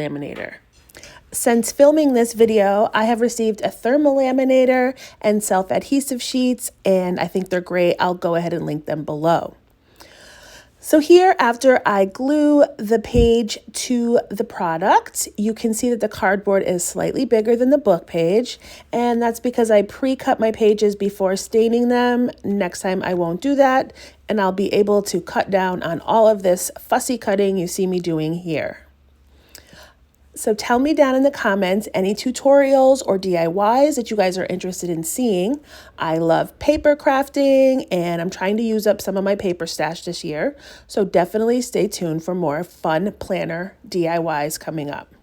laminator. Since filming this video, I have received a thermal laminator and self-adhesive sheets, and I think they're great. I'll go ahead and link them below. So here, after I glue the page to the product, you can see that the cardboard is slightly bigger than the book page, and that's because I pre-cut my pages before staining them. Next time I won't do that, and I'll be able to cut down on all of this fussy cutting you see me doing here. So tell me down in the comments any tutorials or DIYs that you guys are interested in seeing. I love paper crafting and I'm trying to use up some of my paper stash this year. So definitely stay tuned for more fun planner DIYs coming up.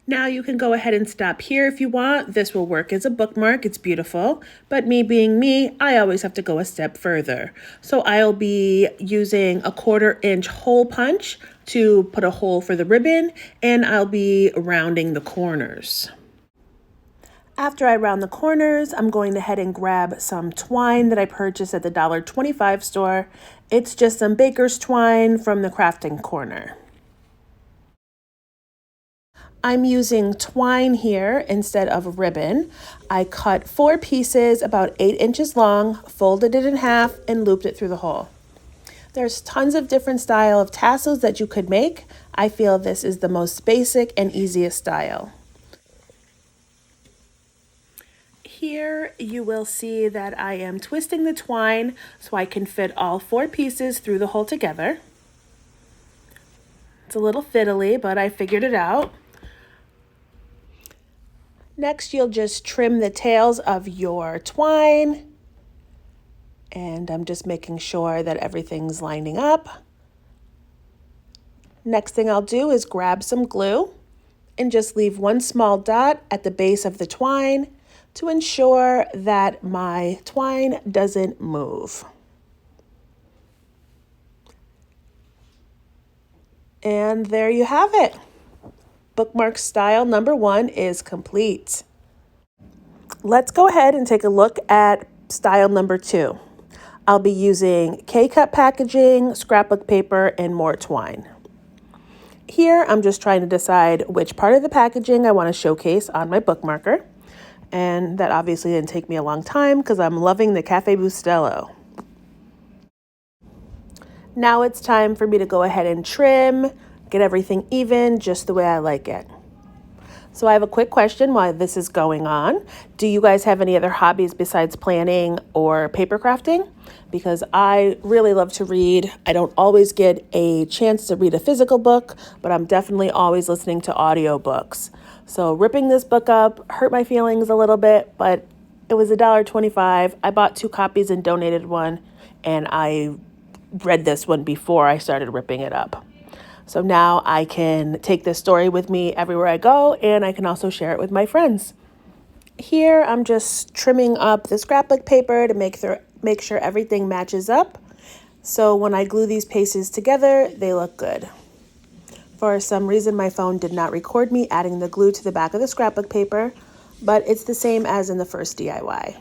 Now you can go ahead and stop here if you want. This will work as a bookmark. It's beautiful. But me being me, I always have to go a step further. So I'll be using a 1/4 inch hole punch to put a hole for the ribbon, and I'll be rounding the corners. After I round the corners, I'm going to head and grab some twine that I purchased at the $1.25 store. It's just some baker's twine from the crafting corner. I'm using twine here instead of ribbon. I cut 4 pieces about 8 inches long, folded it in half, and looped it through the hole. There's tons of different style of tassels that you could make. I feel this is the most basic and easiest style. Here you will see that I am twisting the twine so I can fit all 4 pieces through the hole together. It's a little fiddly, but I figured it out. Next, you'll just trim the tails of your twine. And I'm just making sure that everything's lining up. Next thing I'll do is grab some glue and just leave one small dot at the base of the twine to ensure that my twine doesn't move. And there you have it. Bookmark style number 1 is complete. Let's go ahead and take a look at style number 2. I'll be using K-cut packaging, scrapbook paper, and more twine. Here, I'm just trying to decide which part of the packaging I want to showcase on my bookmarker. And that obviously didn't take me a long time because I'm loving the Cafe Bustelo. Now it's time for me to go ahead and trim, get everything even just the way I like it. So I have a quick question while this is going on. Do you guys have any other hobbies besides planning or paper crafting? Because I really love to read. I don't always get a chance to read a physical book, but I'm definitely always listening to audiobooks. So ripping this book up hurt my feelings a little bit, but it was $1.25. I bought 2 copies and donated one, and I read this one before I started ripping it up. So now I can take this story with me everywhere I go, and I can also share it with my friends. Here, I'm just trimming up the scrapbook paper to make sure everything matches up. So when I glue these pieces together, they look good. For some reason, my phone did not record me adding the glue to the back of the scrapbook paper, but it's the same as in the first DIY.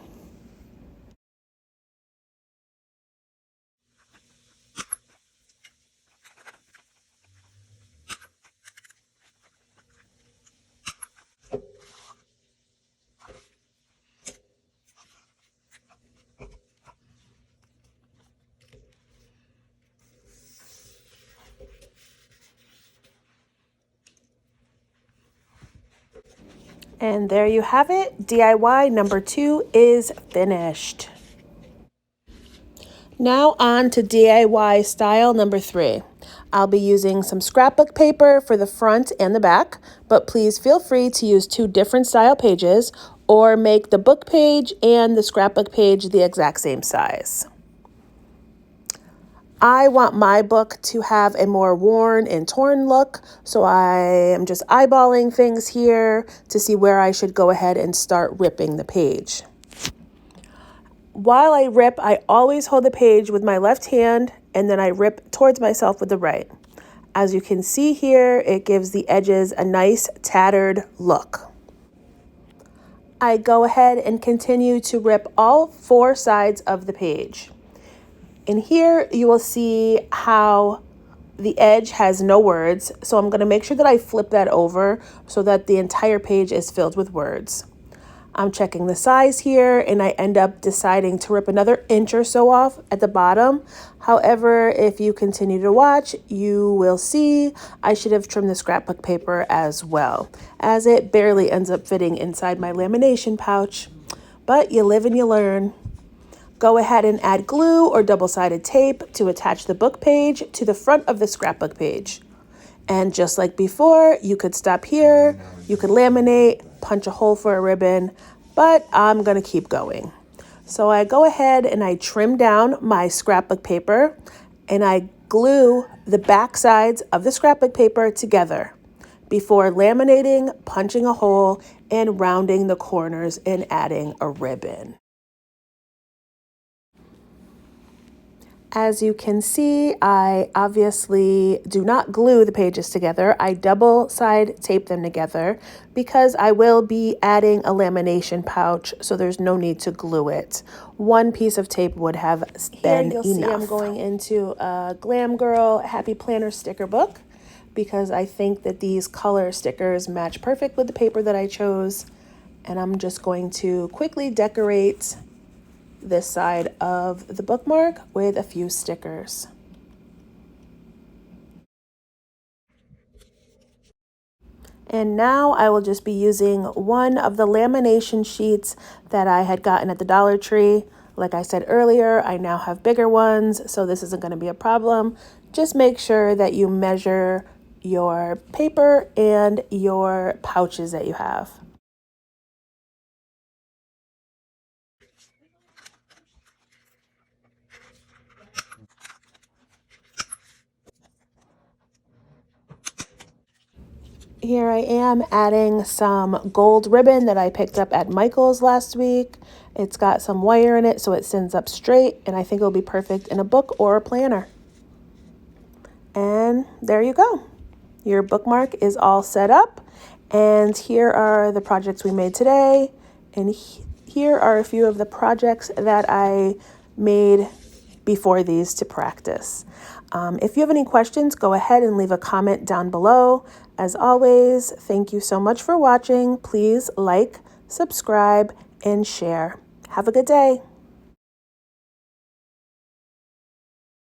And there you have it. DIY number 2 is finished. Now on to DIY style number 3. I'll be using some scrapbook paper for the front and the back, but please feel free to use 2 different style pages or make the book page and the scrapbook page the exact same size. I want my book to have a more worn and torn look, so I am just eyeballing things here to see where I should go ahead and start ripping the page. While I rip, I always hold the page with my left hand and then I rip towards myself with the right. As you can see here, it gives the edges a nice tattered look. I go ahead and continue to rip all 4 sides of the page. And here you will see how the edge has no words, so I'm going to make sure that I flip that over so that the entire page is filled with words. I'm checking the size here, and I end up deciding to rip another inch or so off at the bottom. However, if you continue to watch, you will see I should have trimmed the scrapbook paper as well, as it barely ends up fitting inside my lamination pouch. But you live and you learn. Go ahead and add glue or double-sided tape to attach the book page to the front of the scrapbook page. And just like before, you could stop here, you could laminate, punch a hole for a ribbon, but I'm gonna keep going. So I go ahead and I trim down my scrapbook paper and I glue the back sides of the scrapbook paper together before laminating, punching a hole, and rounding the corners and adding a ribbon. As you can see, I obviously do not glue the pages together. I double side tape them together because I will be adding a lamination pouch, so there's no need to glue it. One piece of tape would have been enough. Here you'll see I'm going into a Glam Girl Happy Planner sticker book because I think that these color stickers match perfect with the paper that I chose. And I'm just going to quickly decorate this side of the bookmark with a few stickers. And now I will just be using one of the lamination sheets that I had gotten at the Dollar Tree. Like I said earlier, I now have bigger ones, so this isn't going to be a problem. Just make sure that you measure your paper and your pouches that you have. Here I am adding some gold ribbon that I picked up at Michael's last week. It's got some wire in it so it sends up straight, and I think it'll be perfect in a book or a planner. And there you go. Your bookmark is all set up, and here are the projects we made today, and here are a few of the projects that I made before these to practice. If you have any questions, go ahead and leave a comment down below. As always, thank you so much for watching. Please like, subscribe, and share. Have a good day.